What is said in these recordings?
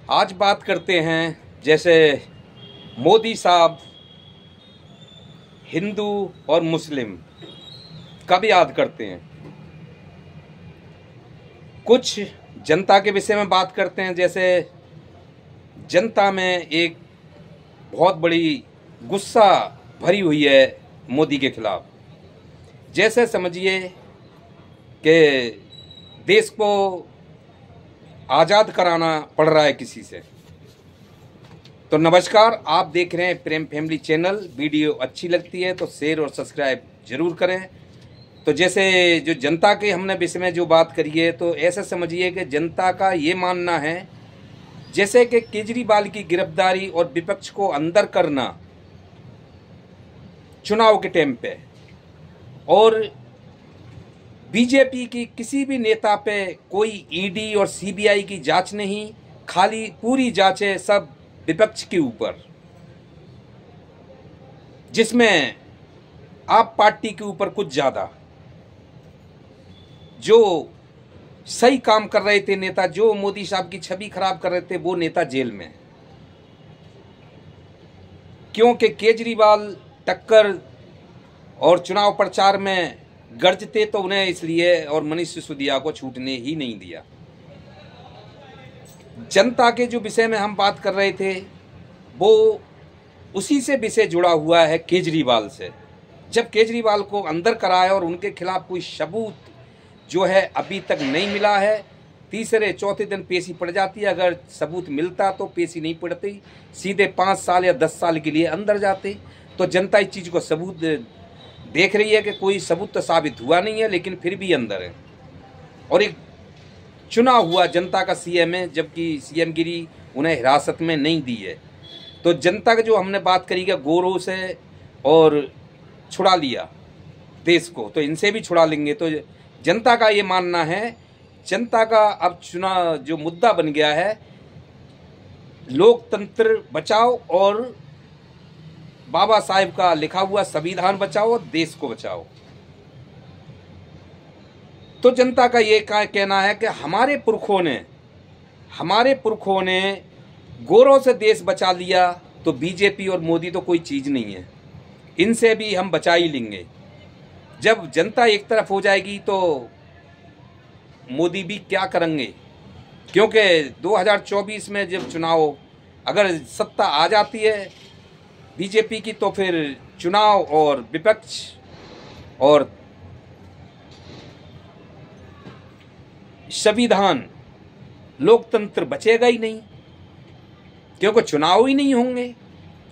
आज बात करते हैं जैसे मोदी साहब हिंदू और मुस्लिम कब याद करते हैं। कुछ जनता के विषय में बात करते हैं। जैसे जनता में एक बहुत बड़ी गुस्सा भरी हुई है मोदी के खिलाफ। जैसे समझिए कि देश को आज़ाद कराना पड़ रहा है किसी से। तो नमस्कार, आप देख रहे हैं प्रेम फैमिली चैनल। वीडियो अच्छी लगती है तो शेयर और सब्सक्राइब जरूर करें। तो जैसे जो जनता के हमने विषय में जो बात करी है, तो ऐसा समझिए कि जनता का ये मानना है जैसे कि केजरीवाल की गिरफ्तारी और विपक्ष को अंदर करना चुनाव के टाइम पे, और बीजेपी की किसी भी नेता पे कोई ईडी और सीबीआई की जांच नहीं, खाली पूरी जांचें सब विपक्ष के ऊपर, जिसमें आप पार्टी के ऊपर कुछ ज्यादा। जो सही काम कर रहे थे नेता, जो मोदी साहब की छवि खराब कर रहे थे, वो नेता जेल में। क्योंकि केजरीवाल टक्कर और चुनाव प्रचार में गरजते तो उन्हें इसलिए, और मनीष सिसोदिया को छूटने ही नहीं दिया। जनता के जो विषय में हम बात कर रहे थे वो उसी से विषय जुड़ा हुआ है केजरीवाल से। जब केजरीवाल को अंदर कराया और उनके खिलाफ कोई सबूत जो है अभी तक नहीं मिला है, तीसरे चौथे दिन पेशी पड़ जाती है। अगर सबूत मिलता तो पेशी नहीं पड़ती, सीधे 5 साल या 10 साल के लिए अंदर जाते। तो जनता इस चीज़ को सबूत देख रही है कि कोई सबूत तो साबित हुआ नहीं है, लेकिन फिर भी अंदर है। और एक चुना हुआ जनता का सीएम है, जबकि सीएम गिरी उन्हें हिरासत में नहीं दी है। तो जनता का जो हमने बात करी है गोरों से, और छुड़ा लिया देश को, तो इनसे भी छुड़ा लेंगे। तो जनता का ये मानना है, जनता का अब चुना जो मुद्दा बन गया है, लोकतंत्र बचाओ और बाबा साहेब का लिखा हुआ संविधान बचाओ और देश को बचाओ। तो जनता का ये कहना है कि हमारे पुरखों ने गोरों से देश बचा लिया, तो बीजेपी और मोदी तो कोई चीज़ नहीं है, इनसे भी हम बचा ही लेंगे। जब जनता एक तरफ हो जाएगी तो मोदी भी क्या करेंगे, क्योंकि 2024 में जब चुनाव अगर सत्ता आ जाती है बीजेपी की, तो फिर चुनाव और विपक्ष और संविधान लोकतंत्र बचेगा ही नहीं, क्योंकि चुनाव ही नहीं होंगे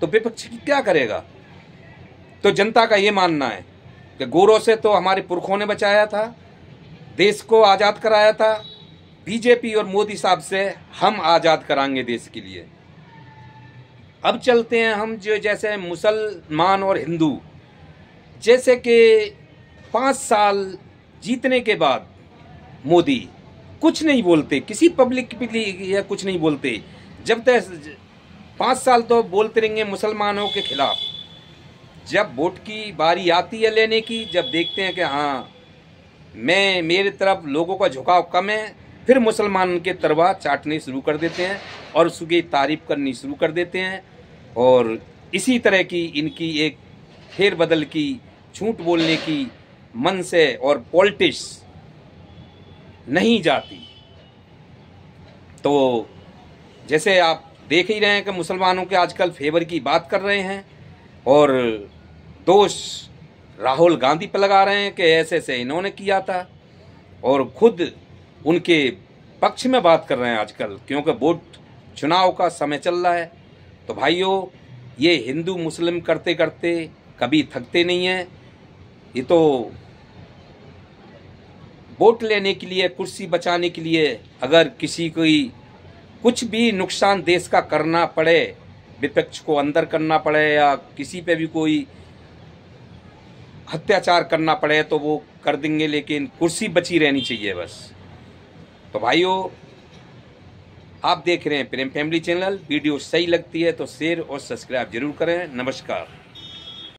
तो विपक्ष क्या करेगा। तो जनता का ये मानना है कि गोरों से तो हमारे पुरखों ने बचाया था, देश को आज़ाद कराया था। बीजेपी और मोदी साहब से हम आज़ाद कराएंगे देश के लिए। अब चलते हैं हम जो जैसे मुसलमान और हिंदू, जैसे कि 5 साल जीतने के बाद मोदी कुछ नहीं बोलते, किसी पब्लिक के लिए या कुछ नहीं बोलते। जब तक 5 साल तो बोलते रहेंगे मुसलमानों के खिलाफ। जब वोट की बारी आती है लेने की, जब देखते हैं कि हाँ मेरे तरफ लोगों का झुकाव कम है, फिर मुसलमान के तरवा चाटने शुरू कर देते हैं और उसकी तारीफ करनी शुरू कर देते हैं। और इसी तरह की इनकी एक फेर बदल की, झूठ बोलने की मन से और पॉलिटिक्स नहीं जाती। तो जैसे आप देख ही रहे हैं कि मुसलमानों के आजकल फेवर की बात कर रहे हैं और दोष राहुल गांधी पर लगा रहे हैं कि ऐसे ऐसे इन्होंने किया था, और खुद उनके पक्ष में बात कर रहे हैं आजकल, क्योंकि वोट चुनाव का समय चल रहा है। तो भाइयों, ये हिंदू मुस्लिम करते करते कभी थकते नहीं हैं। ये तो वोट लेने के लिए, कुर्सी बचाने के लिए, अगर किसी कोई कुछ भी नुकसान देश का करना पड़े, विपक्ष को अंदर करना पड़े या किसी पे भी कोई अत्याचार करना पड़े, तो वो कर देंगे, लेकिन कुर्सी बची रहनी चाहिए बस। तो भाइयों, आप देख रहे हैं प्रेम फैमिली चैनल। वीडियो सही लगती है तो शेयर और सब्सक्राइब जरूर करें। नमस्कार।